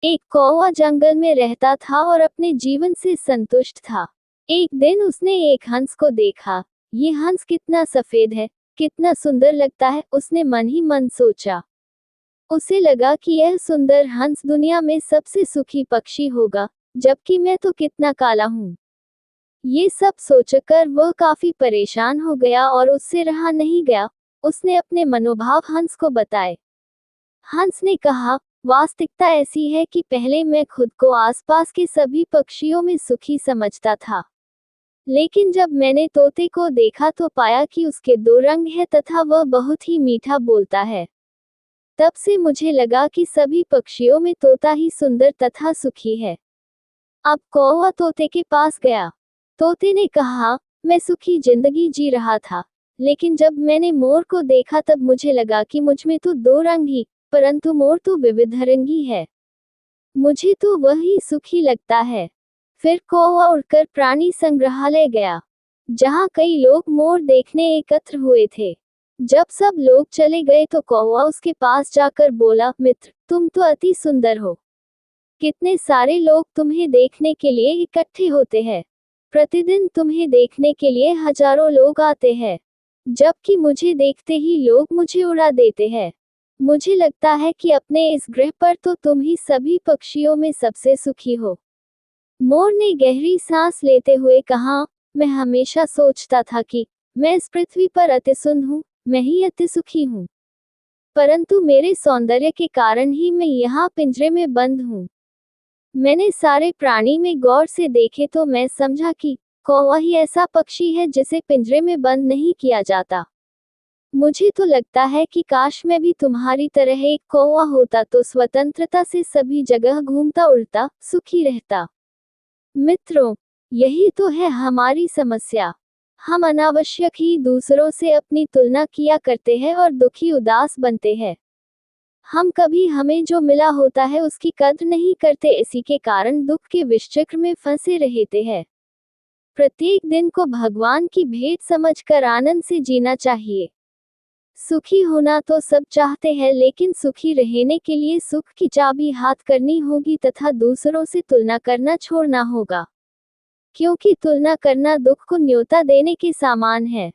एक कौवा जंगल में रहता था और अपने जीवन से संतुष्ट था। एक दिन उसने एक हंस को देखा। ये हंस कितना सफेद है, कितना सुंदर लगता है, उसने मन ही मन सोचा। उसे लगा कि यह सुंदर हंस दुनिया में सबसे सुखी पक्षी होगा, जबकि मैं तो कितना काला हूँ। ये सब सोचकर वह काफी परेशान हो गया और उससे रहा नहीं गया। उसने अपने मनोभाव हंस को बताए। हंस ने कहा, वास्तविकता ऐसी है कि पहले मैं खुद को आसपास के सभी पक्षियों में सुखी समझता था। लेकिन जब मैंने तोते को देखा तो पाया कि उसके दो रंग हैं तथा वह बहुत ही मीठा बोलता है। तब से मुझे लगा कि सभी पक्षियों में तोता ही सुंदर तथा सुखी है। अब कौवा तोते के पास गया। तोते ने कहा, मैं सुखी जिंदगी जी रहा था, लेकिन जब मैंने मोर को देखा तब मुझे लगा कि मुझ में तो दो रंग ही, परंतु मोर तो विविधरंगी है। मुझे तो वही सुखी लगता है। फिर कौवा उड़कर प्राणी संग्रहालय गया, जहाँ कई लोग मोर देखने एकत्र हुए थे। जब सब लोग चले गए तो कौवा उसके पास जाकर बोला, मित्र, तुम तो अति सुंदर हो। कितने सारे लोग तुम्हें देखने के लिए इकट्ठे होते हैं। प्रतिदिन तुम्हें देखने के लिए हजारों लोग आते हैं, जबकि मुझे देखते ही लोग मुझे उड़ा देते हैं। मुझे लगता है कि अपने इस ग्रह पर तो तुम ही सभी पक्षियों में सबसे सुखी हो। मोर ने गहरी सांस लेते हुए कहा, मैं हमेशा सोचता था कि मैं इस पृथ्वी पर अति सुंदर हूँ, मैं ही अति सुखी हूँ। परंतु मेरे सौंदर्य के कारण ही मैं यहाँ पिंजरे में बंद हूँ। मैंने सारे प्राणी में गौर से देखे तो मैं समझा कि कौवा ही ऐसा पक्षी है जिसे पिंजरे में बंद नहीं किया जाता। मुझे तो लगता है कि काश मैं भी तुम्हारी तरह एक कौवा होता तो स्वतंत्रता से सभी जगह घूमता उड़ता, सुखी रहता। मित्रों, यही तो है हमारी समस्या। हम अनावश्यक ही दूसरों से अपनी तुलना किया करते हैं और दुखी उदास बनते हैं। हम कभी हमें जो मिला होता है उसकी कद्र नहीं करते, इसी के कारण दुख के विषचक्र में फंसे रहते हैं। प्रत्येक दिन को भगवान की भेंट समझकर आनंद से जीना चाहिए। सुखी होना तो सब चाहते हैं, लेकिन सुखी रहने के लिए सुख की चाबी हाथ करनी होगी तथा दूसरों से तुलना करना छोड़ना होगा, क्योंकि तुलना करना दुख को न्योता देने के समान है।